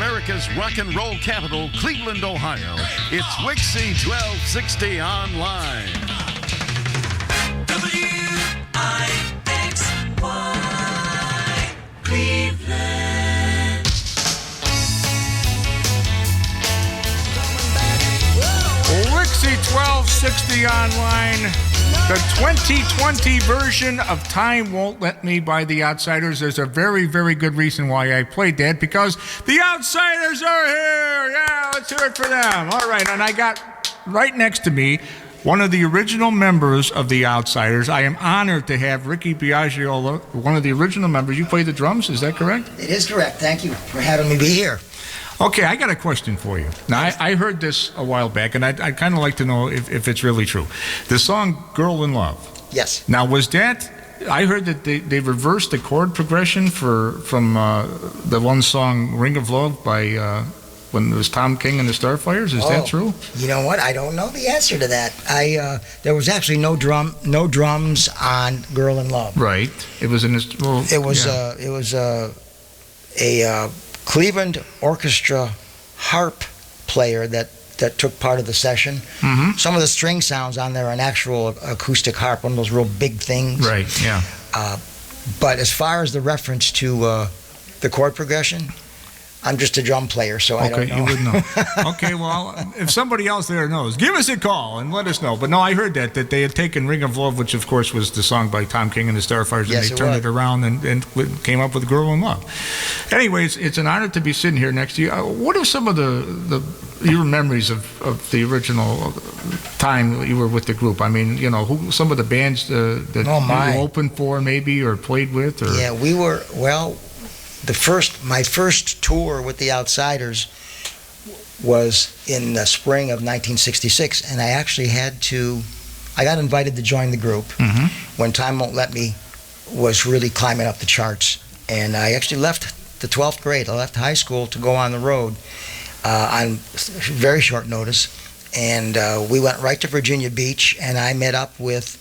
America's rock and roll capital, Cleveland, Ohio. It's WIXY1260 Online. WIXY Cleveland. WIXY1260 Online. The 2020 version of Time Won't Let Me by The Outsiders. There's a very, very good reason why I played that, because The Outsiders are here. Yeah, let's hear it for them. All right, and I got right next to me one of the original members of The Outsiders. I am honored to have Ricky Biagiola, one of the original members. You play the drums, is that correct? It is correct. Thank you for having me be here. Okay, I got a question for you. Now, I heard this a while back, and I'd kind of like to know if it's really true. The song Girl in Love. Yes. Now, was that... I heard that they reversed the chord progression from the one song Ring of Love by... when it was Tom King and the Starfires. Is that true? You know what? I don't know the answer to that. There was actually no drums on Girl in Love. Right. It was a Cleveland Orchestra harp player that took part of the session. Mm-hmm. Some of the string sounds on there are an actual acoustic harp, one of those real big things. Right, yeah. But as far as the reference to the chord progression, I'm just a drum player, so I don't know. Okay, you would know. Okay, well, if somebody else there knows, give us a call and let us know. But no, I heard that they had taken Ring of Love, which of course was the song by Tom King and the Starfires, Yes, and they turned it around and came up with Girl in Love. Anyways, it's an honor to be sitting here next to you. What are some of your memories of the original time you were with the group? I mean, you know, some of the bands that you opened for maybe or played with? Or? Yeah, we were, well... My first tour with the Outsiders was in the spring of 1966, and I actually I got invited to join the group when Time Won't Let Me was really climbing up the charts. And I actually left the 12th grade. I left high school to go on the road on very short notice. And we went right to Virginia Beach, and I met up with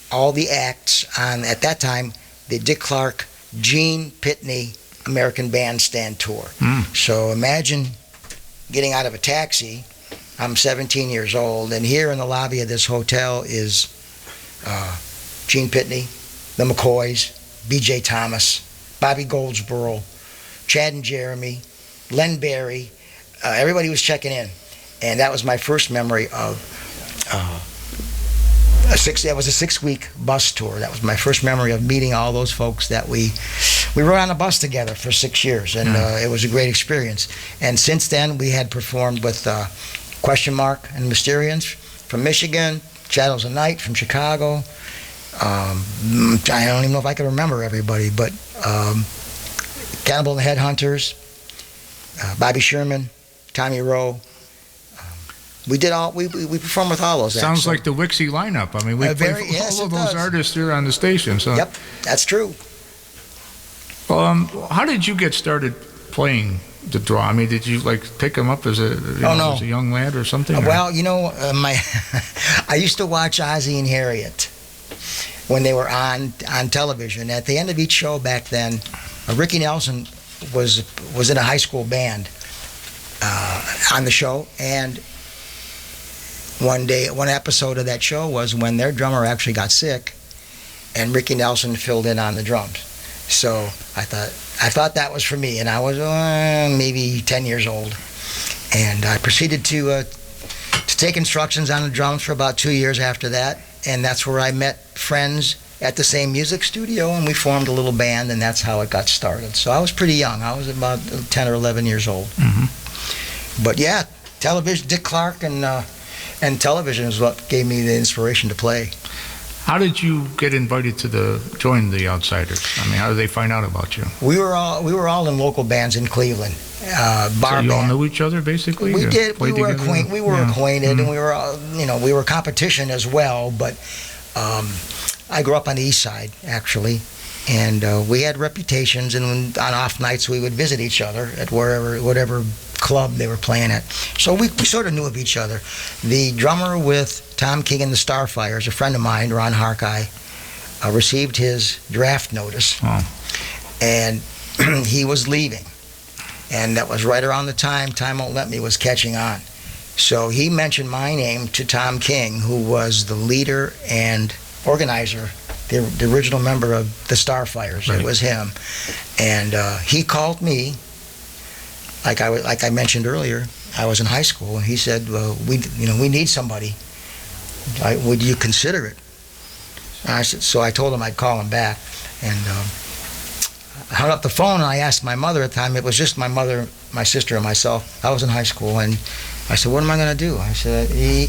all the acts on, at that time, the Dick Clark, Gene Pitney American Bandstand Tour. So imagine getting out of a taxi. I'm 17 years old, and here in the lobby of this hotel is Gene Pitney, the McCoys, B.J. Thomas, Bobby Goldsboro, Chad and Jeremy, Len Barry. Everybody was checking in, and that was my first memory of that was a 6-week bus tour. That was my first memory of meeting all those folks that we rode on a bus together for 6 years, and it was a great experience. And since then, we had performed with Question Mark and Mysterians from Michigan, Shadows of Night from Chicago. I don't even know if I can remember everybody, but Cannibal and the Headhunters, Bobby Sherman, Tommy Rowe. We performed with all those acts. Sounds like the WIXY lineup. I mean, we play all of those artists here on the station. So. Yep, that's true. How did you get started playing the drum? I mean, did you pick them up as a as a young lad or something? Well, I used to watch Ozzie and Harriet when they were on television. At the end of each show back then, Ricky Nelson was in a high school band on the show, and one episode of that show was when their drummer actually got sick, and Ricky Nelson filled in on the drums. So I thought that was for me, and I was maybe 10 years old, and I proceeded to take instructions on the drums for about 2 years after that, and that's where I met friends at the same music studio, and we formed a little band, and that's how it got started. So I was pretty young. I was about 10 or 11 years old. But yeah, television, Dick Clark and television is what gave me the inspiration to play. How did you get invited to join the Outsiders? I mean, how did they find out about you? We were all in local bands in Cleveland. So you all knew each other, basically? We did. We were acquainted, and we were we were competition as well. But I grew up on the East Side, actually, and we had reputations. And on off nights, we would visit each other at whatever club they were playing at. So we sort of knew of each other. The drummer with Tom King and the Starfires, a friend of mine, Ron Harkeye, received his draft notice, and he was leaving. And that was right around the time Time Won't Let Me was catching on. So he mentioned my name to Tom King, who was the leader and organizer, the original member of the Starfires. Right. It was him. And he called me, like I mentioned earlier, I was in high school, and he said, well, we need somebody. Would you consider it? So I told him I'd call him back, and I hung up the phone, and I asked my mother at the time. It was just my mother, my sister, and myself. I was in high school, and I said, what am I going to do? I said, he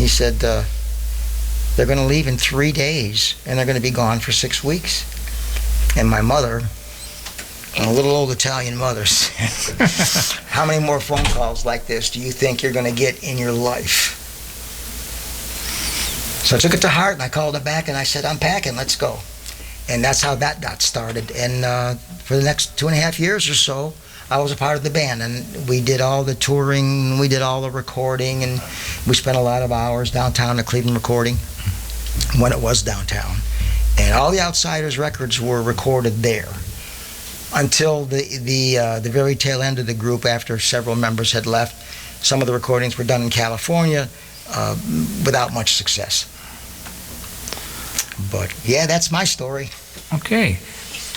said, they're going to leave in 3 days, and they're going to be gone for 6 weeks. And my mother, a little old Italian mother, said, how many more phone calls like this do you think you're going to get in your life? So I took it to heart, and I called her back, and I said, I'm packing, let's go. And that's how that got started. And for the next 2.5 years or so, I was a part of the band, and we did all the touring, we did all the recording, and we spent a lot of hours downtown at Cleveland recording when it was downtown. And all the Outsiders records were recorded there until the very tail end of the group, after several members had left. Some of the recordings were done in California without much success. But yeah, that's my story. Okay.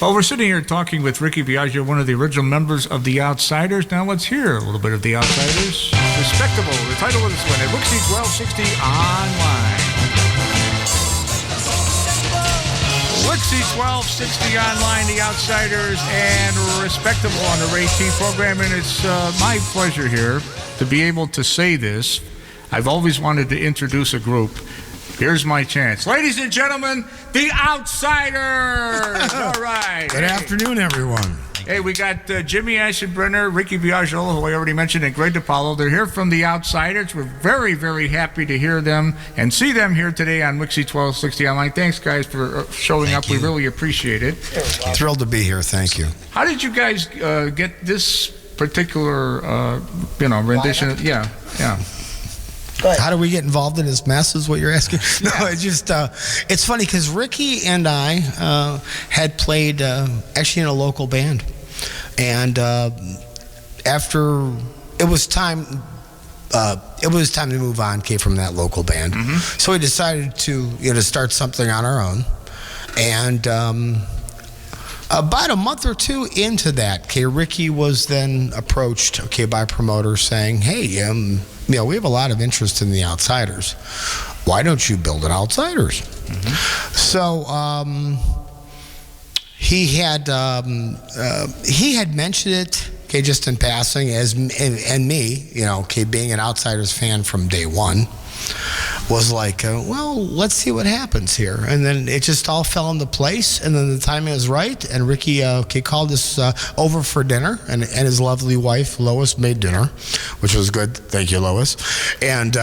Well, we're sitting here talking with Ricky Biagiola, one of the original members of the Outsiders. Now let's hear a little bit of the Outsiders. Respectable, the title of this one at WIXY1260 Online. WIXY1260 Online, the Outsiders, and Respectable on the Ray T program. And it's my pleasure here to be able to say this. I've always wanted to introduce a group. Here's my chance. Ladies and gentlemen, the Outsiders! All right. Good afternoon, everyone. Hey, we got Jimmy Aschenbener, Ricky Biagiola, who I already mentioned, and Greg DePaulo. They're here from the Outsiders. We're very, very happy to hear them and see them here today on WIXY1260 Online. Thanks, guys, for showing up. We really appreciate it. Thrilled to be here. Thank you. How did you guys get this particular, rendition? Yeah. How do we get involved in this mess is what you're asking? No, it's just, it's funny because Ricky and I had played actually in a local band. And after it was time to move on, came from that local band. Mm-hmm. So we decided to start something on our own. And about a month or two into that, Ricky was then approached, by promoters saying, hey, we have a lot of interest in the Outsiders. Why don't you build an Outsiders? Mm-hmm. So he had mentioned it, just in passing, and me, being an Outsiders fan from day one, was like, well, let's see what happens here. And then it just all fell into place, and then the timing was right, and Ricky called us over for dinner, and his lovely wife, Lois, made dinner, which was good. Thank you, Lois. And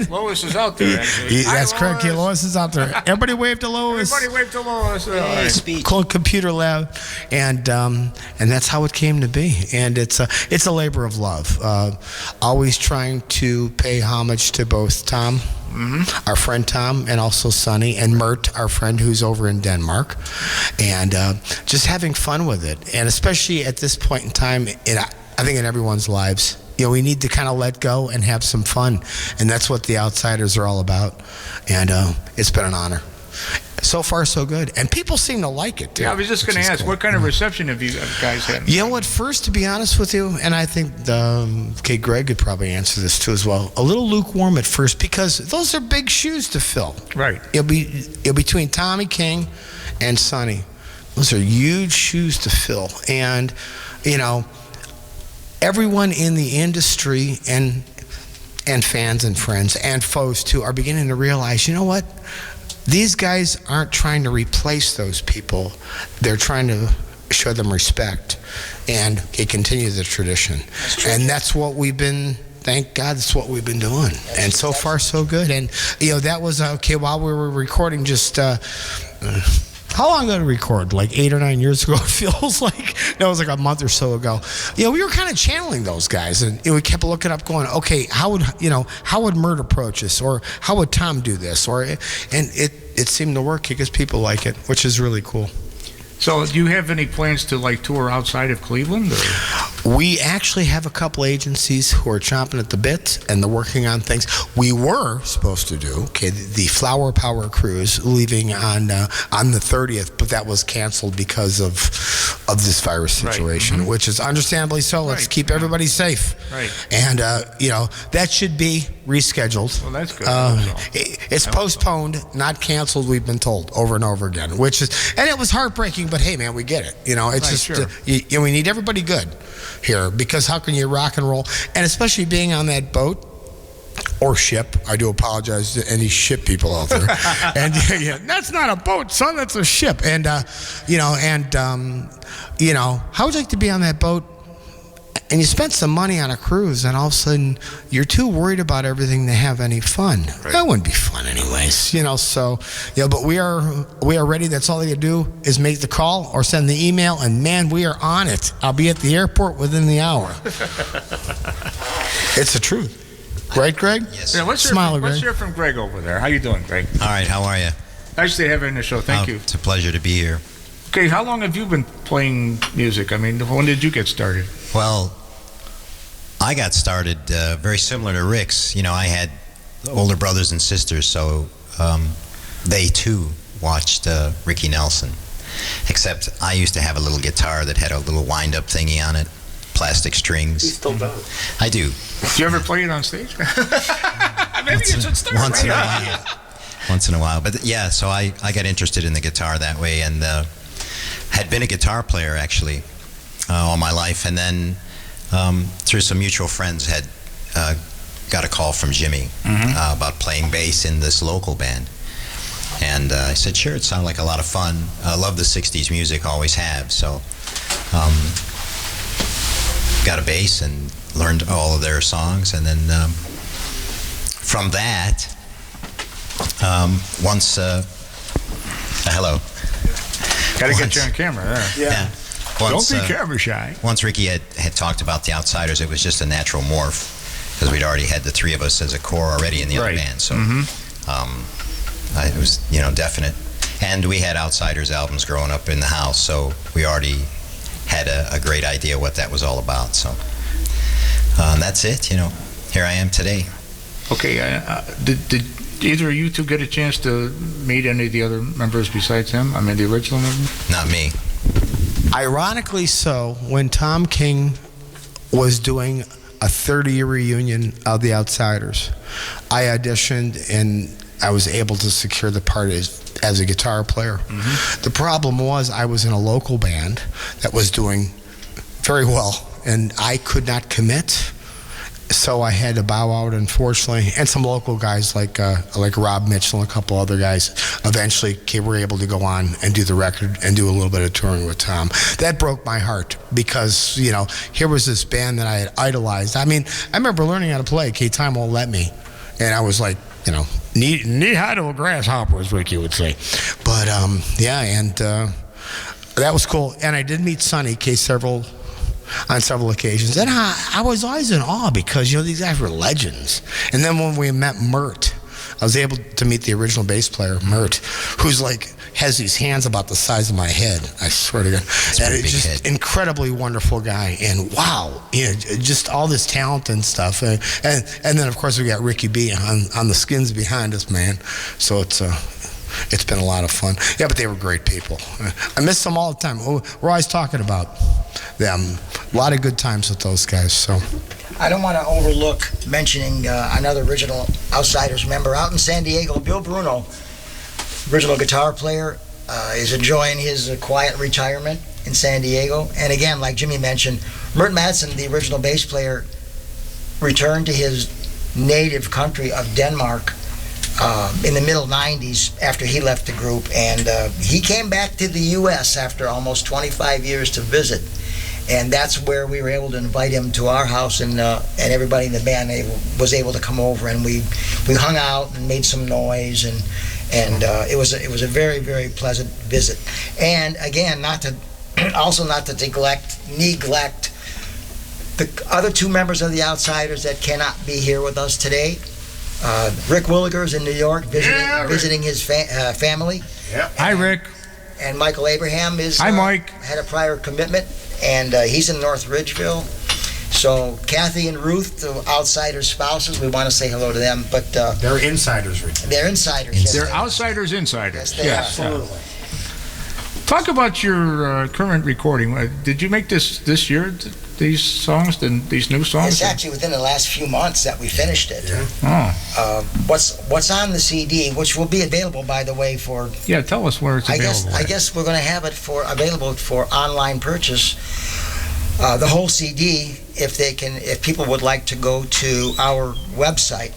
Lois is out there, actually. That's correct. Lois is out there. Everybody wave to Lois. Everybody wave to Lois. Cold computer lab. And that's how it came to be. And it's a labor of love. Always trying to pay homage to both Tom, mm-hmm. our friend Tom, and also Sonny, and Mert, our friend who's over in Denmark, and just having fun with it. And especially at this point in time, I think in everyone's lives, we need to kind of let go and have some fun, and that's what the Outsiders are all about. And it's been an honor. So far, so good. And people seem to like it, too. Yeah, I was just going to ask, cool. What kind of reception have you guys had? You know what, first, to be honest with you, and I think Greg could probably answer this, too, as well, a little lukewarm at first, because those are big shoes to fill. Right. It'll be between Tommy King and Sonny. Those are huge shoes to fill. And, everyone in the industry and fans and friends and foes, too, are beginning to realize, you know what? These guys aren't trying to replace those people. They're trying to show them respect and continue the tradition. And that's what we've been, thank God, that's what we've been doing. And so far, so good. And, that was, while we were recording just, how long ago did we record? Like 8 or 9 years ago, it feels like. That was like a month or so ago. We were kind of channeling those guys, and we kept looking up, going, okay, how would Mert approach this, or how would Tom do this, and it seemed to work because people like it, which is really cool. So, do you have any plans to tour outside of Cleveland? Or? We actually have a couple agencies who are chomping at the bit, and they're working on things we were supposed to do. Okay, the Flower Power cruise leaving on the 30th, but that was canceled because of this virus situation, which is understandably so. Let's keep everybody safe. Right. And that should be rescheduled. Well, that's good. It's postponed, not canceled. We've been told over and over again, and it was heartbreaking. But hey, man, we get it. It's just we need everybody good here, because how can you rock and roll, and especially being on that boat or ship. I do apologize to any ship people out there. And that's not a boat, son. That's a ship. And how would you like to be on that boat? And you spent some money on a cruise, and all of a sudden you're too worried about everything to have any fun. That wouldn't be fun, anyways. So but we are ready. That's all you do is make the call or send the email, and man, we are on it. I'll be at the airport within the hour. It's the truth. Right, Greg? Yes. Yeah, let's hear from Greg over there. How you doing, Greg? All right, how are you? Nice to have you on the show. Thank you. It's a pleasure to be here. Okay, how long have you been playing music? I mean, when did you get started? Well, I got started very similar to Rick's. I had older brothers and sisters, so they too watched Ricky Nelson. Except I used to have a little guitar that had a little wind-up thingy on it, plastic strings. He still does. I do. Do you ever play it on stage? Maybe you should start once in a while. Once in a while. But yeah, so I got interested in the guitar that way, and had been a guitar player actually all my life, and then through some mutual friends had got a call from Jimmy about playing bass in this local band. And I said, sure, it sounded like a lot of fun. I love the 60s music, always have. So got a bass and learned all of their songs. And then from that, hello. Got to get you on camera there. Yeah. Don't be camera shy. Once Ricky had talked about the Outsiders, it was just a natural morph, because we'd already had the three of us as a core already in the other band. So it was, definite. And we had Outsiders albums growing up in the house, so we already had a great idea what that was all about. So that's it. Here I am today. Okay. Did either of you two get a chance to meet any of the other members besides him? I mean, the original members? Not me. Ironically so, when Tom King was doing a 30-year reunion of the Outsiders, I auditioned and I was able to secure the part as a guitar player. The problem was I was in a local band that was doing very well, and I could not commit. So I had to bow out, unfortunately, and some local guys like Rob Mitchell and a couple other guys eventually were able to go on and do the record and do a little bit of touring with Tom. That broke my heart, because here was this band that I had idolized. I mean, I remember learning how to play Time Won't Let Me, and I was like, knee high to a grasshopper, as Ricky would say. But that was cool. And I did meet Sonny on several occasions. And I was always in awe, because, these guys were legends. And then when we met Mert, I was able to meet the original bass player, Mert, who's has these hands about the size of my head, I swear to God. And it's just incredibly wonderful guy. And wow, just all this talent and stuff. And then, of course, we got Ricky B on the skins behind us, man. So it's been a lot of fun. Yeah, but they were great people. I miss them all the time. We're always talking about them. A lot of good times with those guys. So I don't want to overlook mentioning another original Outsiders member out in San Diego, Bill Bruno, original guitar player, is enjoying his quiet retirement in San Diego. And again, like Jimmy mentioned, Mert Madsen, the original bass player, returned to his native country of Denmark in the middle 90s after he left the group, and he came back to the U.S. after almost 25 years to visit, and that's where we were able to invite him to our house, and everybody in the band was able to come over, and we hung out and made some noise, and it was a very, very pleasant visit. And again, not to neglect the other two members of the Outsiders that cannot be here with us today. Rick Williger's in New York visiting his family. Yep. Hi, Rick. And Michael Abraham Hi, Mike. had a prior commitment, and he's in North Ridgeville. So Kathy and Ruth, the Outsiders spouses, we want to say hello to them. But They're insiders, Rick. they're insiders. Yes, They're they are. outsiders, insiders. Yes, they are. Absolutely. Talk about your current recording. Did you make this year? These songs, these new songs? It's actually within the last few months that we finished it. Yeah. Oh, What's on the CD, which will be available, by the way, for yeah. Tell us where it's available. I guess we're going to have it available for online purchase. The whole CD, if people would like to go to our website,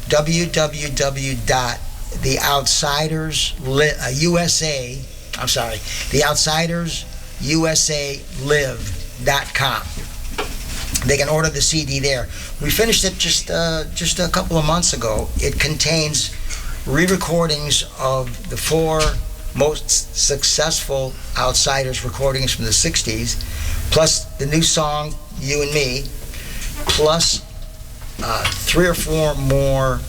theoutsidersusa.com. They can order the CD there. We finished it just a couple of months ago. It contains re-recordings of the 4 most successful Outsiders recordings from the 60s, plus the new song, You and Me, plus 3 or 4 more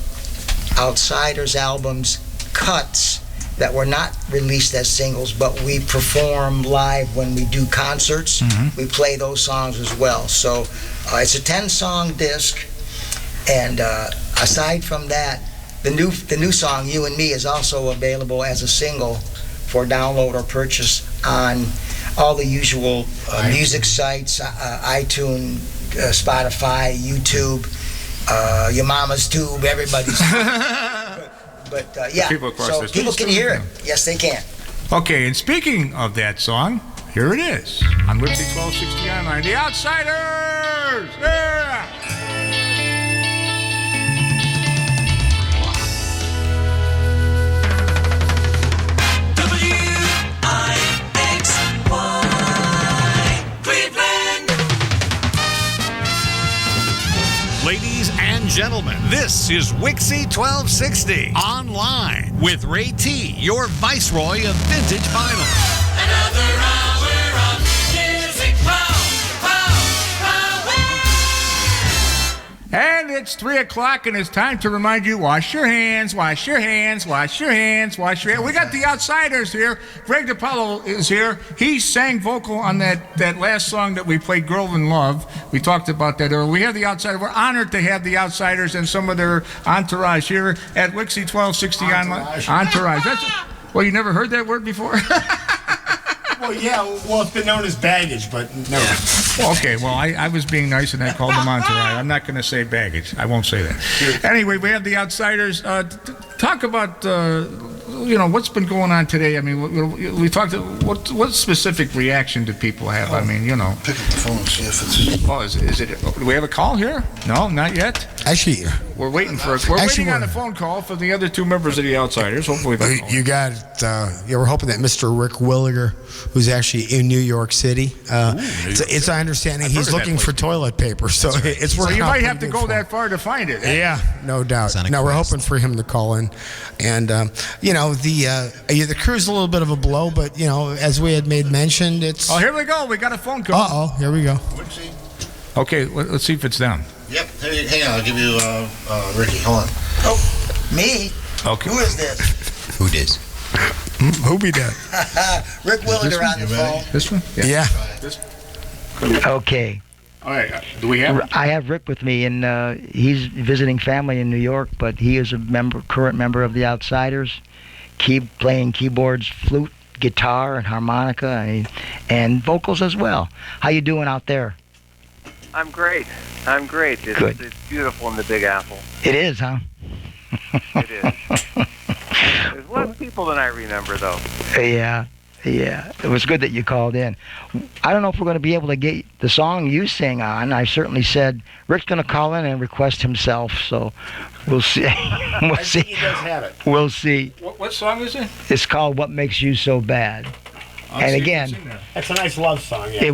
Outsiders albums cuts that were not released as singles, but we perform live when we do concerts. We play those songs as well. So it's a 10-song disc, and aside from that, the new song "You and Me" is also available as a single for download or purchase on all the usual music sites: iTunes, Spotify, YouTube, your mama's tube, everybody's. But yeah, so people can hear it. Yes, they can. Okay, and speaking of that song, here it is on WIXY1260 Online. The Outsiders! Yeah! WIXY Cleveland. Ladies and gentlemen, this is WIXY1260 Online with Ray T, your viceroy of vintage vinyl. Another hour of music. And it's 3 o'clock, and it's time to remind you, wash your hands, wash your hands, wash your hands, wash your hands. We got the Outsiders here. Greg DePaulo is here. He sang vocal on that last song that we played, Girl in Love. We talked about that earlier. We have the Outsiders. We're honored to have the Outsiders and some of their entourage here at WIXY1260 Online. Entourage. Well, you never heard that word before? Well, yeah. Well, it's been known as baggage, but no. Okay, well, I was being nice and I called them entourage. I'm not going to say baggage. I won't say that. Anyway, we have the Outsiders. Talk about, what's been going on today. I mean, we talked, what specific reaction do people have? I mean, Pick up the phone and see if it's... Oh, is it, do we have a call here? No, not yet? Actually, We're waiting on a phone call for the other 2 members of the Outsiders. Hopefully they'll call. you got, we're hoping that Mr. Rick Williger, who's actually in New York City, it's our understanding he's looking for toilet paper, so it's So working you out might pretty have to good go for him. that far to find it. Yeah, no doubt. No, we're hoping for him to call in, and the crew's a little bit of a blow, but as we had made mention, it's. Oh, here we go. We got a phone call. Here we go. Wixie? Okay, let's see if it's down. Yep. Hang on. I'll give you Ricky. Hold on. Oh, me? Okay. Who is this? Who dis? Who be that? Rick Williger on the phone. This one? Yeah. Okay. All right. Do we have it? I have Rick with me, and he's visiting family in New York, but he is a current member of the Outsiders, playing keyboards, flute, guitar, and harmonica, and vocals as well. How you doing out there? I'm great. Good. It's beautiful in the Big Apple. It is, huh? It is. There's less people than I remember, though. Yeah. It was good that you called in. I don't know if we're going to be able to get the song you sing on. I certainly said Rick's going to call in and request himself, so we'll see. I think he does have it. We'll see. What song is it? It's called "What Makes You So Bad." And again, That's a nice love song. Yeah. it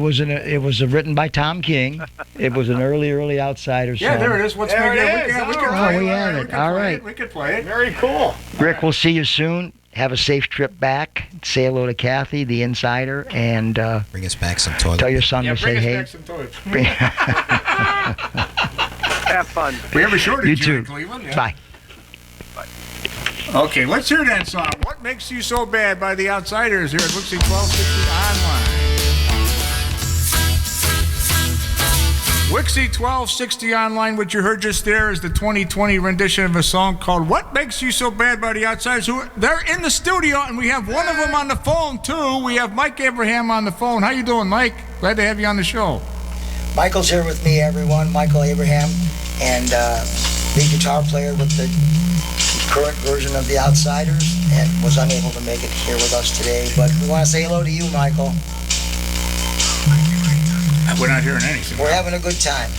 was written by Tom King. It was an early Outsiders song. Yeah, there it is. We can have it. All right. We could play it. Very cool. Rick, we'll see you soon. Have a safe trip back. Say hello to Kathy, the Insider, and Bring us back some toilet. tell your son to say hey. Have fun. We have a shortage You here in too. Cleveland. Yeah. Bye. Okay, let's hear that song. What Makes You So Bad by the Outsiders here at WIXY1260 Online. WIXY1260 Online, what you heard just there is the 2020 rendition of a song called What Makes You So Bad by the Outsiders. They're in the studio, and we have one of them on the phone, too. We have Mike Abraham on the phone. How you doing, Mike? Glad to have you on the show. Michael's here with me, everyone. Michael Abraham, and lead guitar player with the current version of The Outsiders, and was unable to make it here with us today. But we want to say hello to you, Michael. We're not hearing anything. We're having a good time.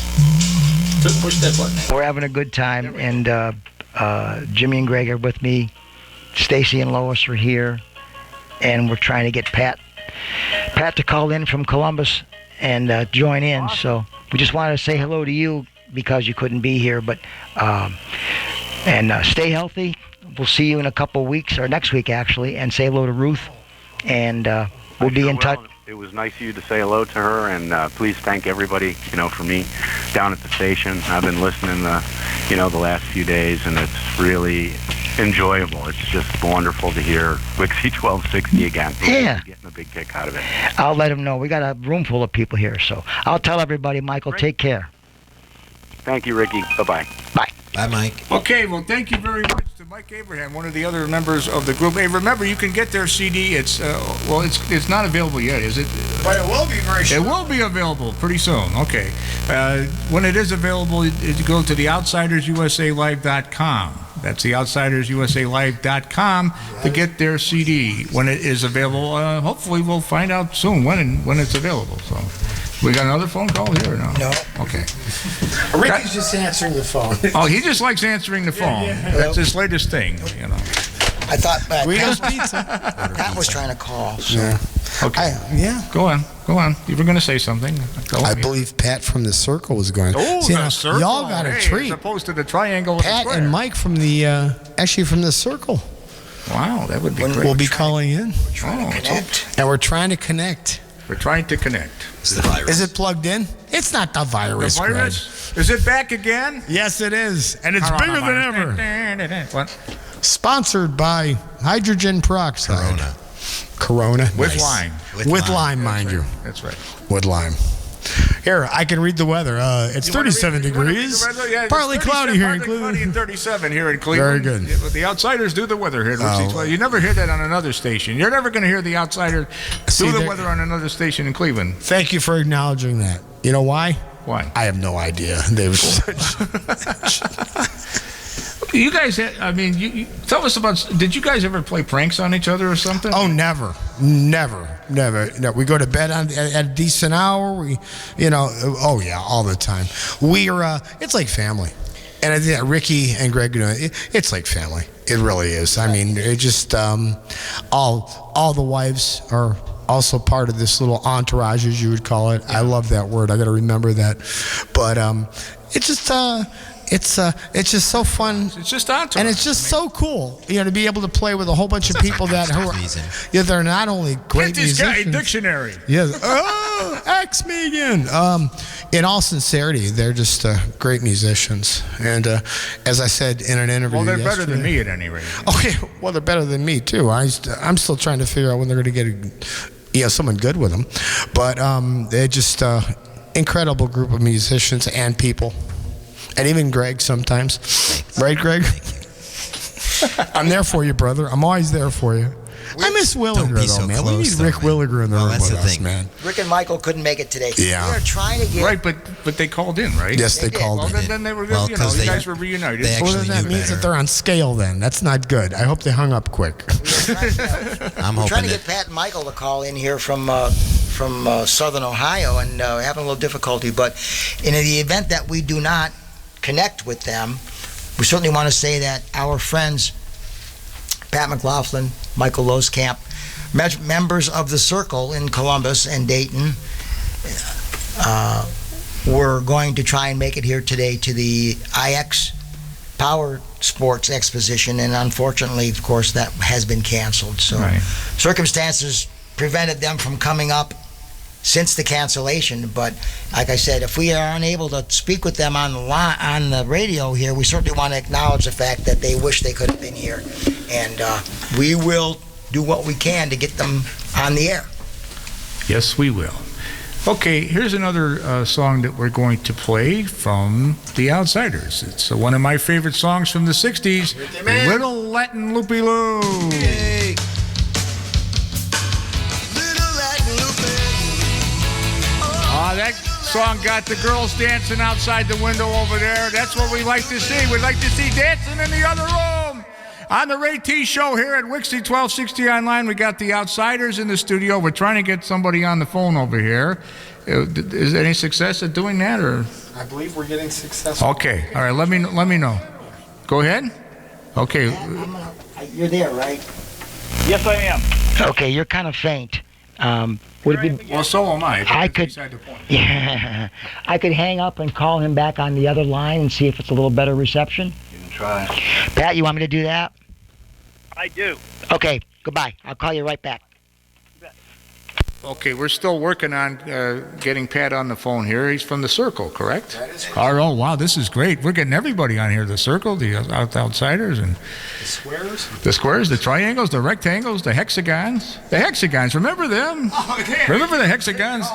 Push that button. We're having a good time, and Jimmy and Greg are with me. Stacy and Lois are here, and we're trying to get Pat to call in from Columbus and join in. So we just wanted to say hello to you because you couldn't be here, but stay healthy. We'll see you in a couple of weeks, or next week actually, and say hello to Ruth, and we'll be in touch. It was nice of you to say hello to her, and please thank everybody, for me down at the station. I've been listening the last few days, and it's really enjoyable. It's just wonderful to hear WIXY1260 again. Yeah. Getting a big kick out of it. I'll let them know. We got a room full of people here, so I'll tell everybody, Michael, take care. Thank you, Ricky. Bye-bye. Bye. Bye, Mike. Okay, well, thank you very much to Mike Abraham, one of the other members of the group. Hey, remember, you can get their CD. It's not available yet, is it? But it will be very soon. It will be available pretty soon. Okay. When it is available, you go to theoutsidersusalive.com. That's theoutsidersusalive.com to get their CD when it is available. Hopefully, we'll find out soon when it's available. So, we got another phone call here or no? No. Okay. Ricky's just answering the phone. Oh, he just likes answering the phone. That's his latest thing, I thought Guido's Pizza. Pat was trying to call. So. Yeah. Okay. Yeah. Go on. You were going to say something. Go I ahead. believe Pat from the Cyrkle was going. Oh, See, the now, circle. y'all got a Hey, treat. as opposed to the triangle. Pat and Mike from the actually from the Cyrkle. Wow, that would be When great. We'll be calling in, Connect. and we're trying to connect. We're trying to connect. It's the virus. Is it plugged in? It's not the The virus. virus? Is it back again? Greg. Yes, it is, and it's bigger than ever. What? Sponsored by hydrogen peroxide. Corona. With Nice. lime. With lime, mind you. That's right. With lime. Here, I can read the weather. It's 37 degrees. Partly cloudy here in Partly cloudy Cleveland. and 37 here in Cleveland. Very good. Yeah, but the Outsiders do the weather here. You never hear that on another station. You're never going to hear the Outsiders See, do the there- weather on another station in Cleveland. Thank you for acknowledging that. You know why? Why? I have no idea. They were You guys, you tell us about. Did you guys ever play pranks on each other or something? Oh, never. No, we go to bed at a decent hour. Oh yeah, all the time. It's like family. And I think that Ricky and Greg, it's like family. It really is. I mean, it just all the wives are also part of this little entourage, as you would call it. I love that word. I got to remember that. But it's just just so fun. It's just entourage. And it's just so cool, to be able to play with a whole bunch of people that they're not only great Get this guy a musicians. dictionary. Yes. Oh, ask me again. In all sincerity, they're just great musicians. And as I said in an interview, Well, they're better yesterday- than me at any rate. Okay, well, they're better than me too. I'm still trying to figure out when they're going to get someone good with them. But they're just incredible group of musicians and people. And even Greg sometimes. Right, Greg? I'm there for you, brother. I'm always there for you. I miss Williger, be though, so man. We close, need though, Rick man. Williger in the room that's with the us, thing. man. Rick and Michael couldn't make it today. Yeah. We are trying to get. Right, but they called in, right? Yes, they did. called Well, it. then they were, Well, you 'cause guys were reunited. they Well, actually then that knew means better. that they're on scale then. That's not good. I hope they hung up quick. I'm We're hoping trying to that get Pat and Michael to call in here from Southern Ohio, and having a little difficulty. But in the event that we do not connect with them, we certainly want to say that our friends Pat McLaughlin, Michael Loskamp, members of the Cyrkle in Columbus and Dayton, were going to try and make it here today to the IX Power Sports Exposition, and unfortunately, of course, that has been canceled. So Right. circumstances prevented them from coming up since the cancellation. But like I said, if we are unable to speak with them on the radio here, we certainly want to acknowledge the fact that they wish they could have been here, and we will do what we can to get them on the air. Yes, we will. Okay, here's another song that we're going to play from The Outsiders. It's one of my favorite songs from the 60s, Little Latin Loopy Loo. Yay. That song got the girls dancing outside the window over there. That's what we like to see. We'd like to see dancing in the other room. On the Ray T Show here at WIXY1260 Online, we got The Outsiders in the studio. We're trying to get somebody on the phone over here. Is there any success at doing that, or? I believe we're getting successful. Okay, all right. Let me know. Go ahead. Okay. You're there, right? Yes, I am. Okay, you're kind of faint. Would it be? Well, so am I. I could. Yeah, I could hang up and call him back on the other line and see if it's a little better reception. You can try. Pat, you want me to do that? I do. Okay, goodbye. I'll call you right back. Okay, we're still working on getting Pat on the phone here. He's from the Cyrkle, correct? That is correct. Oh, wow, this is great. We're getting everybody on here. The Cyrkle, the Outsiders, and The squares? the squares, the triangles, the rectangles, the hexagons. The hexagons, remember them? Oh, yeah. Remember the hexagons?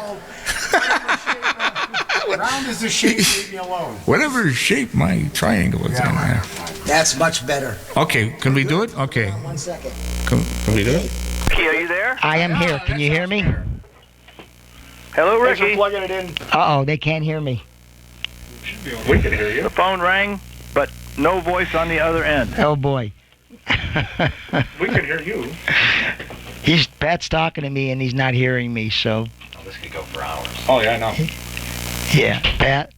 Round is the shape, leave me alone. Whatever shape my triangle is in there. That's much better. Okay, can we do it? Okay. 1 second. Can we do it? Ricky, are you there? I am here. Can you hear me? Hello, Ricky. Plugging it in. Uh-oh, they can't hear me. We can hear you. The phone rang, but no voice on the other end. Oh, boy. We can hear you. Pat's talking to me, and he's not hearing me, so... Oh, this could go for hours. Oh, yeah, I know. Yeah, Pat.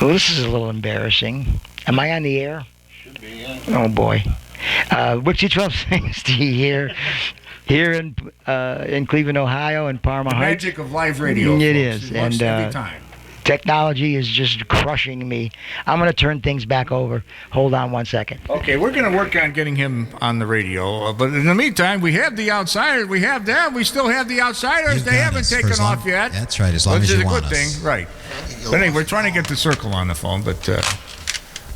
Well, this is a little embarrassing. Am I on the air? Should be, yeah. Oh, boy. WIXY1260 here in Cleveland, Ohio, and Parma The Heights. magic of live radio. It folks. is, It works and, every time. Technology is just crushing me. I'm going to turn things back over. Hold on 1 second. Okay, we're going to work on getting him on the radio. But in the meantime, we have the Outsiders. We have them. We still have the Outsiders. You've They got haven't us for taken as long- off yet. That's right, as long which as is you a want good us. thing, right? But anyway, we're trying to get the Cyrkle on the phone, but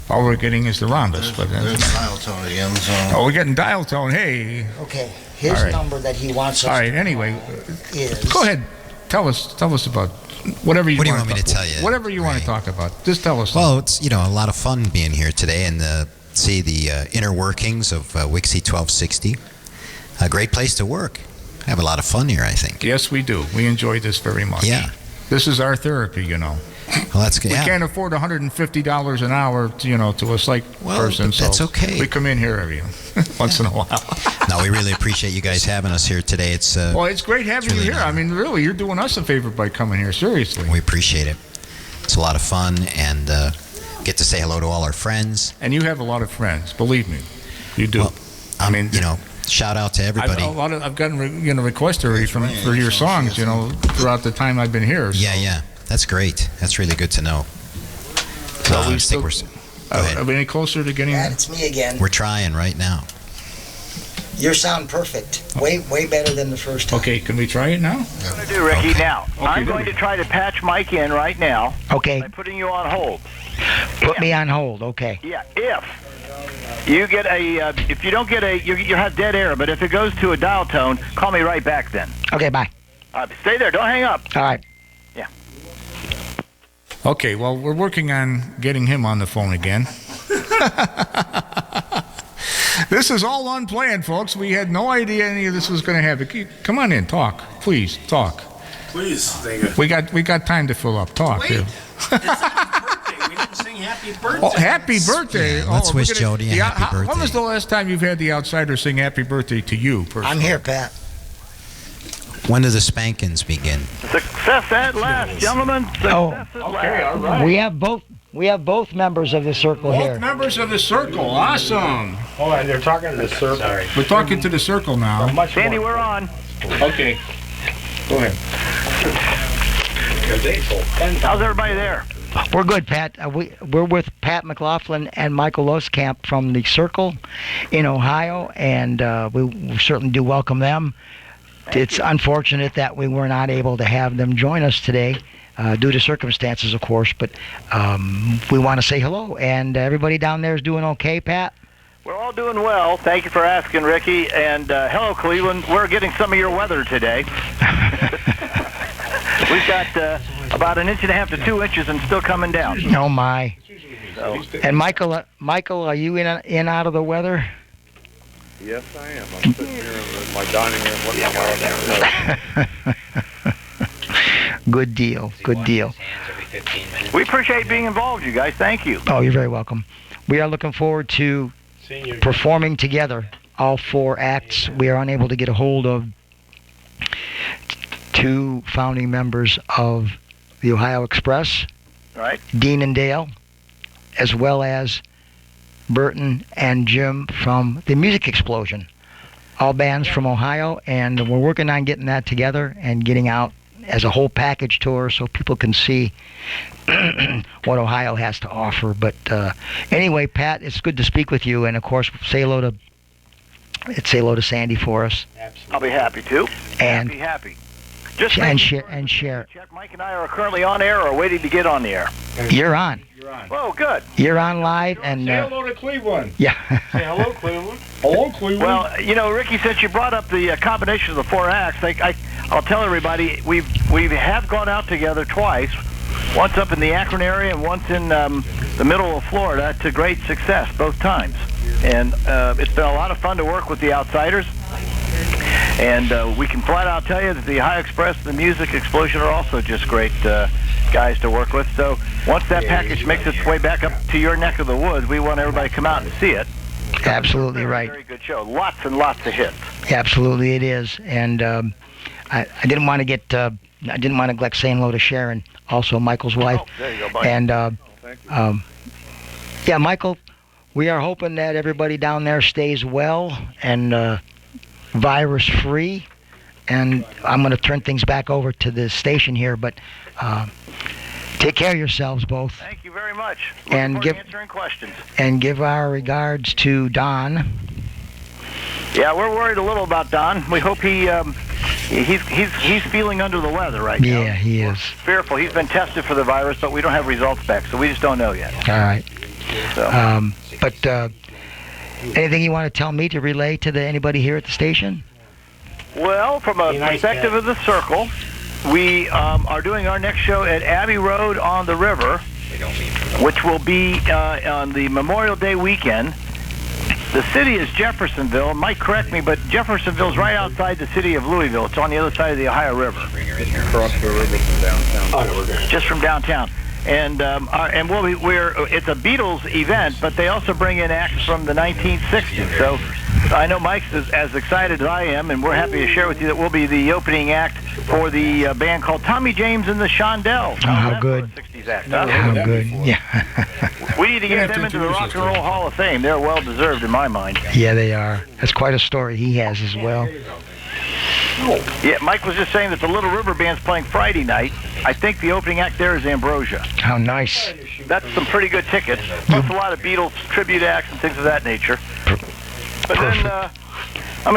all we're getting is the rhombus. But There's dial tone again, so. oh, we're getting dial tone. Hey, Okay, his All right. number that he wants us all right. Anyway, is... go ahead. Tell us about whatever you What do you want want me to tell you, Whatever you want to Ray? talk about. Just tell us. Well, it's a lot of fun being here today and see the inner workings of WIXY 1260. A great place to work. I have a lot of fun here, I think. Yes, we do. We enjoy this very much. Yeah. This is our therapy, you know. Well, that's good. We Yeah. can't afford $150 an hour, to a psych Well, person. but that's so okay. We come in here once in a while. No, we really appreciate you guys having us here today. It's Well, it's great having really you here. nice. I mean, really, you're doing us a favor by coming here. Seriously. we appreciate it. It's a lot of fun and get to say hello to all our friends. And you have a lot of friends. Believe me, you do. Well, I mean, shout out to everybody. I've gotten requests already for your songs. Throughout the time I've been here. So. Yeah. That's great. That's really good to know. So I we think still- go ahead. Are we any closer to getting? Pat, it's me again. We're trying right now. You sound perfect. Way better than the first time. Okay, can we try it now? What I'm going to do, Ricky, Okay. now, I'm do going it. to try to patch Mike in right now Okay, by putting you on hold. put me on hold. Okay. Yeah, if you get if you don't get you have dead air, but if it goes to a dial tone, call me right back then. Okay, bye. Stay there, don't hang up. All right. Okay, well, we're working on getting him on the phone again. This is all unplanned, folks. We had no idea any of this was going to happen. Come on in, talk. Please, talk. Please, thank you. We got time to fill up. Talk. Wait. Here. It's not his birthday. We didn't sing happy birthday. Oh, happy birthday. Yeah, let's we're wish Jody a happy When was birthday. the last time you've had the Outsiders sing happy birthday to you personally? I'm here, Pat. When do the spankings begin? Success at last, gentlemen. Success Oh, at Okay, last. all right. We have both members of the Cyrkle Both here. members of the Cyrkle. Awesome. Hold on, they're talking to the circle. Sorry. We're talking to the Cyrkle now. Sandy, we're on. Okay. Go ahead. How's everybody there? We're good, Pat. We're with Pat McLaughlin and Michael Loskamp from the Cyrkle in Ohio, and we certainly do welcome them. It's unfortunate that we were not able to have them join us today due to circumstances, of course, but we want to say hello, and everybody down there is doing okay, Pat? We're all doing well. Thank you for asking, Ricky. And hello, Cleveland. We're getting some of your weather today. We've got about 1.5 inches to 2 inches and still coming down. Oh my! So, And Michael, are you in out of the weather? Yes, I am. I'm sitting here in my dining room looking out. Good deal. Good deal. we appreciate being involved, you guys. Thank you. Oh, you're very welcome. We are looking forward to performing together, all 4 acts. We are unable to get a hold of 2 founding members of the Ohio Express, Right. Dean and Dale, as well as Burton and Jim from the Music Explosion. All bands from Ohio, and we're working on getting that together and getting out as a whole package tour so people can see what Ohio has to offer. But anyway, Pat, it's good to speak with you, and of course, say hello to Sandy for us. I'll be happy to. And Happy. Just and share. check. Mike and I are currently on air or waiting to get on the air. You're on. Oh, good. You're on live, and Say hello to Cleveland. yeah. Say hello, Cleveland. Hello, Cleveland. Well, Ricky, since you brought up the combination of the 4 acts, I'll tell everybody we have gone out together twice. Once up in the Akron area and once in the middle of Florida to great success both times. And it's been a lot of fun to work with the Outsiders. And we can flat out tell you that the Ohio Express and the Music Explosion are also just great guys to work with. So once that package makes its way back up to your neck of the woods, we want everybody to come out and see it. Absolutely right. Very good show. Lots and lots of hits. Absolutely, it is. And I didn't want to neglect saying hello to Sharon, also Michael's wife. Oh, there you go, buddy. And Thank you. yeah, Michael, we are hoping that everybody down there stays well and virus-free. And I'm going to turn things back over to the station here, but take care of yourselves both. Thank you very much. And Looking forward to answering questions. And give our regards to Yeah, we're worried a little about Don. We hope he's feeling under the weather right now. Yeah, he is. Fearful. He's been tested for the virus, but we don't have results back, so we just don't know yet. All right. So. But anything you want to tell me to relay to anybody here at the station? Well, from a perspective of the Cyrkle, we are doing our next show at Abbey Road on the River, which will be on the Memorial Day weekend. The city is Jeffersonville. Mike, correct me, but Jeffersonville's right outside the city of Louisville. It's on the other side of the Ohio River. Across the river from downtown. Just from downtown. And it's a Beatles event, but they also bring in acts from the 1960s. So I know Mike's as excited as I am, and we're happy to share with you that we'll be the opening act for the band called Tommy James and the Shondells. Oh, how good. 60s act, huh? How good. Yeah. We need to get them into the Rock and Roll Hall of Fame. They're well-deserved in my mind. Yeah, they are. That's quite a story he has as well. Yeah, Mike was just saying that the Little River Band's playing Friday night. I think the opening act there is Ambrosia. How nice. That's some pretty good tickets. Plus a lot of Beatles tribute acts and things of that nature. But then,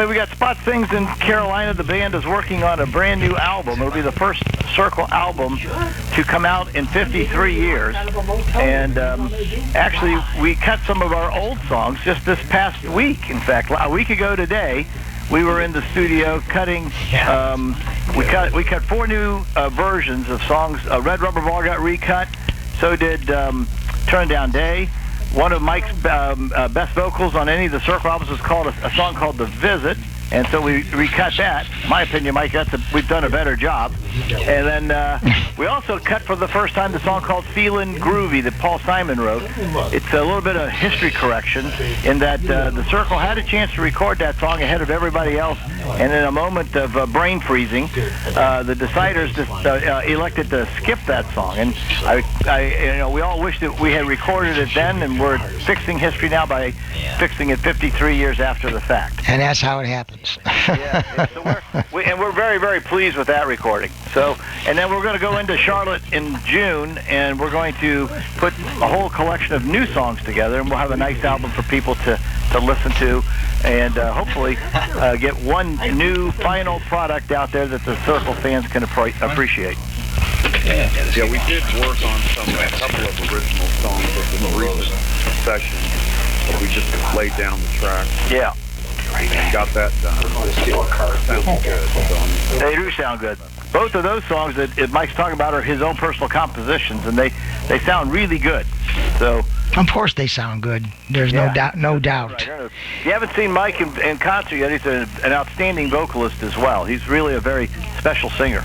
we got Spot Things in Carolina. The band is working on a brand new album. It'll be the first Cyrkle album to come out in 53 years. And actually, we cut some of our old songs just this past week. In fact, a week ago today, we were in the studio cutting. We cut 4 new versions of songs. Red Rubber Ball got recut. So did Turn Down Day. One of Mike's best vocals on any of the Cyrkle albums was called a song called The Visit. And so we recut that. In my opinion, Mike, we've done a better job. And then we also cut for the first time the song called Feelin' Groovy that Paul Simon wrote. It's a little bit of history correction in that the Cyrkle had a chance to record that song ahead of everybody else. And in a moment of brain freezing, the deciders just elected to skip that song. And we all wish that we had recorded it then, and we're fixing history now by fixing it 53 years after the fact. And that's how it happens. Yeah, so we're very, very pleased with that recording. So, and then we're going to go into Charlotte in June, and we're going to put a whole collection of new songs together, and we'll have a nice album for people to listen to, and hopefully get one new final product out there that the Cyrkle fans can appreciate. Yeah, we did work on a couple of original songs of the recent session. We just laid down the track. Yeah. And got that done. Sounds good. They do sound good. both of those songs that Mike's talking about are his own personal compositions, and they sound really good. So. Of course they sound good. There's no doubt. No doubt. Right. If you haven't seen Mike in concert yet, he's an outstanding vocalist as well. He's really a very special singer.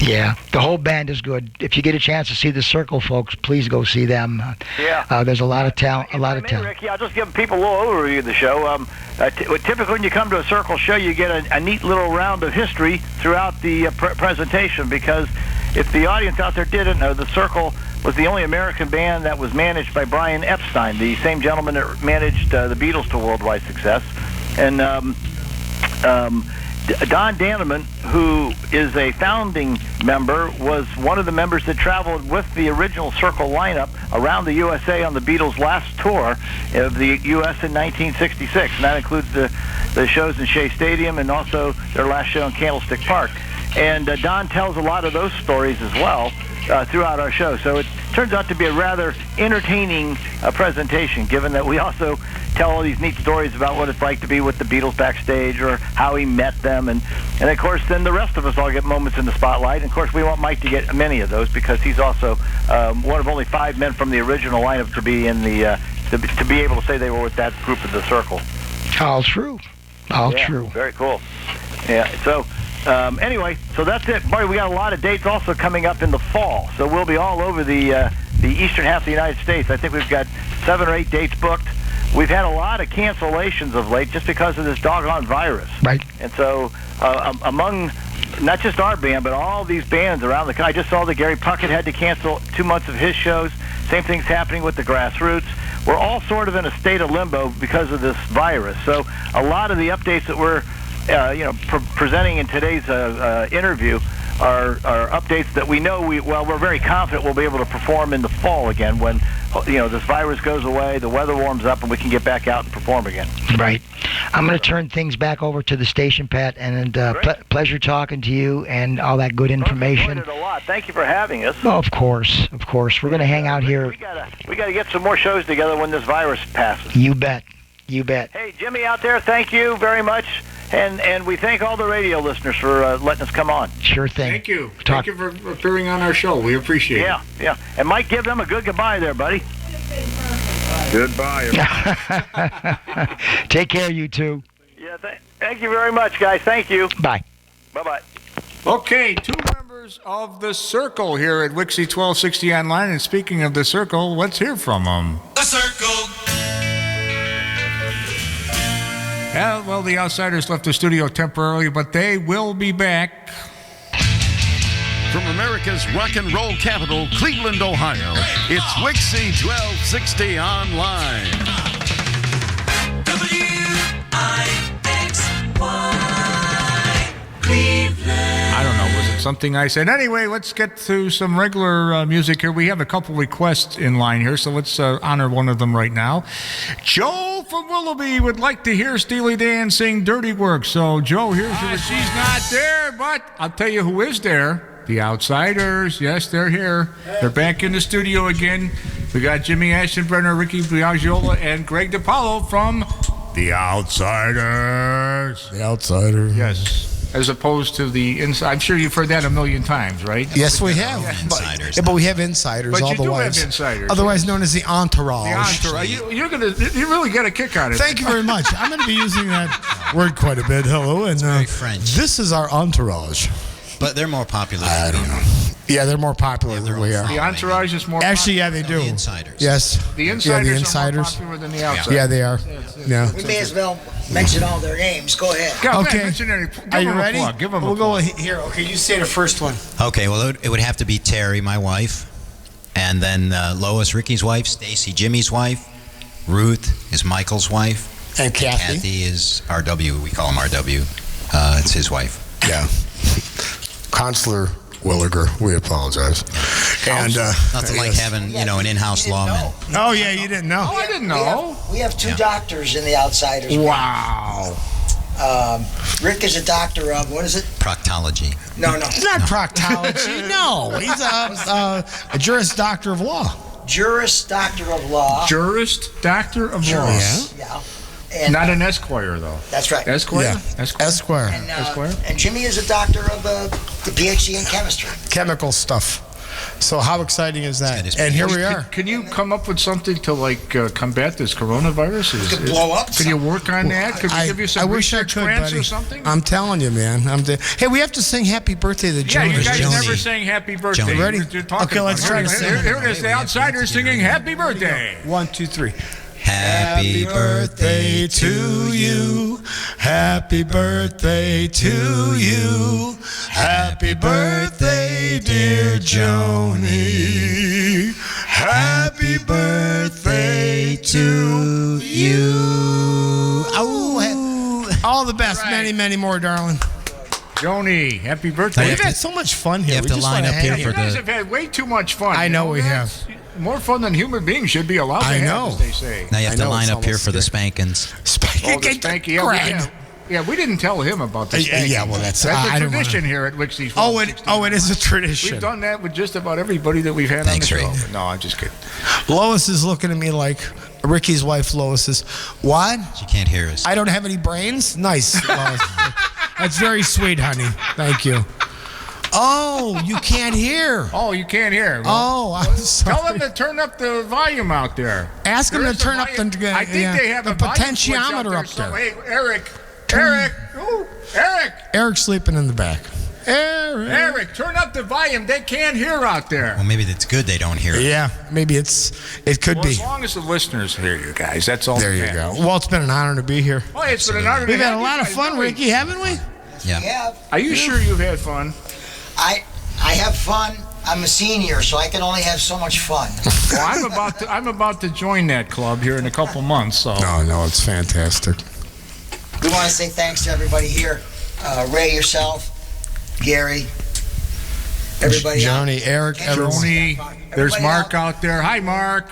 Yeah, the whole band is good. If you get a chance to see the Cyrkle folks, please go see them. There's a lot of talent. Ricky, I'll just give people a little overview of the show. Typically, when you come to a Cyrkle show, you get a neat little round of history throughout the presentation, because if the audience out there didn't know, the Cyrkle was the only American band that was managed by Brian Epstein, the same gentleman that managed the Beatles to worldwide success. And Don Daneman, who is a founding member, was one of the members that traveled with the original Cyrkle lineup around the USA on the Beatles' last tour of the U.S. in 1966, and that includes the shows in Shea Stadium and also their last show in Candlestick Park. And Don tells a lot of those stories as well throughout our show. So it turns out to be a rather entertaining presentation, given that we also tell all these neat stories about what it's like to be with the Beatles backstage or how he met them. And of course, then the rest of us all get moments in the spotlight. And of course, we want Mike to get many of those, because he's also one of only 5 men from the original lineup to be in the to be able to say they were with that group of the Cyrkle. All true. All true. Very cool. Yeah. So. Anyway, so that's it. Boy, we got a lot of dates also coming up in the fall. So we'll be all over the eastern half of the United States. I think we've got 7 or 8 dates booked. We've had a lot of cancellations of late just because of this doggone virus. Right. And so among not just our band, but all these bands around the country, I just saw that Gary Puckett had to cancel 2 months of his shows. Same thing's happening with the Grassroots. We're all sort of in a state of limbo because of this virus. So a lot of the updates that we're presenting in today's interview are updates that we know we're very confident we'll be able to perform in the fall again, when this virus goes away, the weather warms up, and we can get back out and perform again. Right. I'm going to turn things back over to the station, Pat, and pleasure talking to you and all that good information. Enjoyed it a lot. Thank you for having us. Oh, of course. We're going to hang out here. We got to get some more shows together when this virus passes. You bet. Hey, Jimmy out there, thank you very much. And we thank all the radio listeners for letting us come on. Sure thing. Thank you. Thank you for appearing on our show. We appreciate it. Yeah. And Mike, give them a good goodbye there, buddy. Goodbye. Take care, you two. Yeah, thank you very much, guys. Thank you. Bye. Bye-bye. Okay, 2 members of the Cyrkle here at WIXY 1260 Online. And speaking of the Cyrkle, let's hear from them. The Cyrkle. Well, the Outsiders left the studio temporarily, but they will be back. From America's rock and roll capital, Cleveland, Ohio, it's WIXY 1260 Online. WIXY Cleveland. I don't know, was it something I said? Anyway, let's get to some regular music here. We have a couple requests in line here, so let's honor one of them right now. Joe from Willoughby would like to hear Steely Dan sing Dirty Work. So, Joe, here's your... She's not there, but I'll tell you who is there. The Outsiders. Yes, they're here. They're back in the studio again. We got Jimmy Aschenbener, Ricky Biagiola, and Greg DePaulo from The Outsiders. The Outsiders. Yes. As opposed to the inside. I'm sure you've heard that a million times, right? Yes, we have. Insiders. But we have insiders. But you otherwise, do have insiders. Otherwise known as the entourage. The entourage. You really get a kick out of it. Thank you very much. I'm going to be using that word quite a bit. Hello, and very French. This is our entourage. But they're more popular. I don't know. Yeah, they're more popular than we are. The entourage is more Actually, yeah, they do. The insiders. Yes. The insiders, the insiders are more popular than the outsiders. Yeah, they are. Yeah. We may as well mention all their names. Go ahead. Okay. Are you ready? Give them we'll a go plug. here. Okay, you say the first one. Okay, well, it would have to be Terry, my wife, and then Lois, Ricky's wife, Stacy, Jimmy's wife, Ruth is Michael's wife, and Kathy. Kathy is RW. We call him RW. It's his wife. Yeah. Consular Williger, we apologize. And nothing like having an in-house lawman. Oh yeah, you didn't know. Oh, I didn't know. We have 2 doctors in the Outsiders. Wow. Rick is a doctor of, what is it? Proctology. No. It's not proctology. No, he's a Juris Doctor of Law. Juris Doctor of Law. Jurist, Doctor of Law. Yeah. And, Not an Esquire, though. That's right. Esquire? Yeah. Esquire. And, Esquire? and Jimmy is a doctor of the PhD in chemistry. Chemical stuff. So how exciting is that? And here we are. Can you come up with something to combat this coronavirus? We could blow up. Could you work on that? Could we give you some I wish I research could, grants buddy. or something? I'm telling you, man. Hey, we have to sing happy birthday to Yeah, Johnny. you guys Joni. never sang happy birthday. Joni. Ready? You're talking Okay, let's about try it. to sing. Here it is, the Outsiders singing happy birthday. 1, 2, 3. Happy birthday to you. Happy birthday to you. Happy birthday, dear Joni. Happy birthday to you. Oh, all the best. Right. Many, many more, darling. Joni, happy birthday. We've had so much fun here. You have We to just line wanna up here hang for You guys the- have had way too much fun. I you know we that? More fun than human beings should be allowed to I have, know. as they say. Now you have I to know, line it's up here almost for the scary. spankings. Oh, the spanky. Yeah, we didn't tell him about the spanking. Yeah, well, that's a I don't tradition wanna- here at WIXY. Oh, it is a tradition. We've done that with just about everybody that we've had Thanks, on the Ray. show. No, I'm just kidding. Lois is looking at me like Ricky's wife. Lois is, what? You can't hear us. I don't have any brains? Nice, Lois. That's very sweet, honey. Thank you. Oh, you can't hear. Oh, you can't hear. Oh, I'm sorry. Tell them to turn up the volume out there. Ask them There to is a turn up volume. the. I think they have the a volume switch potentiometer up So, there. hey, Eric, ooh, Eric, Eric's sleeping in the back. Eric, turn up the volume. They can't hear out there. Well, maybe it's good they don't hear it. Yeah, maybe it could Well, be. as long as the listeners hear you guys, that's all. There that you matters. go. Well, it's been an honor to be here. Oh, it's been an honor. to We've had have a you lot of guys, fun, really. Ricky, haven't we? Yeah. Yeah. Are you sure you've had fun? I have fun. I'm a senior, so I can only have so much fun. Well, I'm about to join that club here in a couple months. So. No, it's fantastic. We want to say thanks to everybody here. Ray, yourself, Gary, everybody. Johnny, Eric, everyone. Joni, there's Everybody Mark out. out there. Hi, Mark.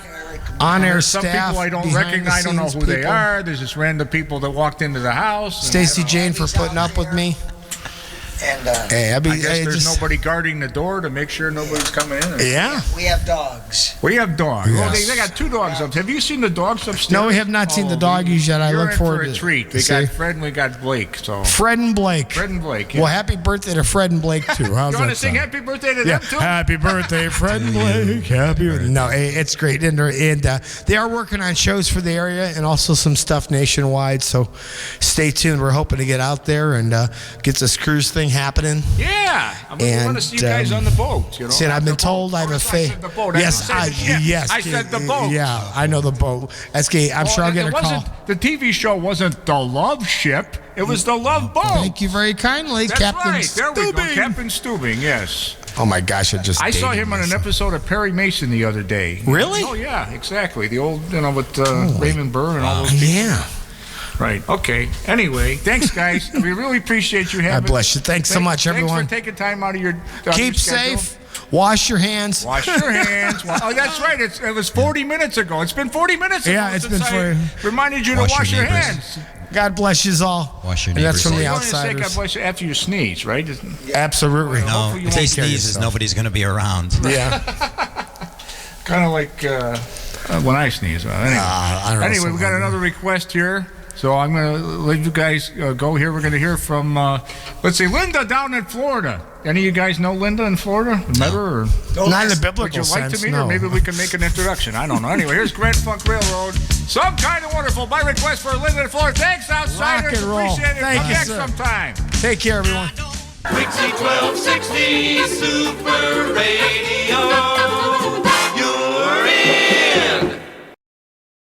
On-air There's some staff. people I don't behind recognize. I don't know the who scenes they people. are. There's just random people that walked into the house. and Stacy Jane for putting up with me. And Hey, I guess there's nobody guarding the door to make sure nobody's coming in. Yeah. we have dogs. We have dogs. Well, Yes. they got two dogs up. Have you seen the dogs upstairs? No, we have not seen the doggies yet. I You're look in forward for a to treat. We see? got Fred and we got Blake. So Fred and Blake. Fred and Blake. Yeah. Well, happy birthday to Fred and Blake too. How's you want that to sing sound? happy birthday to Yeah, them too? happy birthday, Fred and Blake. Happy birthday. No, it's great. And they are working on shows for the area and also some stuff nationwide. So stay tuned. We're hoping to get out there and get this cruise thing happening. Yeah. I want to see you guys on the boat. You know? See, and I've been told I have a I faith. said the boat. Yes, I didn't say the ship. yes. I said the boat. Yeah, I know the boat. That's gay. I'm sure I'll get a call. The TV show wasn't the Love Ship. It was the Love Boat. Thank you very kindly, That's Captain right. There we go. Stubing. Captain Stubing, yes. Oh my gosh, I saw dated him on an myself. episode of Perry Mason the other day. Really? Oh, yeah, exactly. The old, with Raymond Burr and all those people. Yeah. Right. Okay. Anyway, thanks, guys. We really appreciate you having God bless you. Thanks so much, everyone. Thanks for taking time out of your Keep your schedule. safe. Wash your hands. Wash your hands. Oh, that's right. It was 40 minutes ago. It's been 40 minutes ago. Yeah, it's since been I reminded you to wash your hands. God bless you all. Wash your And that's neighbors' from the You're going to say outsiders. God bless you after you sneeze, right? Absolutely. No, Hopefully you if they won't carry sneeze, yourself. nobody's going to be around. Yeah. Kind of like when I sneeze. Anyway, I don't know, anyway we got something. another request here. So I'm going to let you guys go here. We're going to hear from, let's see, Linda down in Florida. Any of you guys know Linda in Florida? Met her? Or? Not in the Would biblical you like sense, to meet no. her? Maybe we can make an introduction. I don't know. Anyway, here's Grand Funk Railroad. Some Kind of Wonderful by request for Linda in Florida. Thanks, Outsiders. Rock and roll. Appreciate it. Thank Come you, back sir. sometime. Take care, everyone. WIXY1260 Super Ray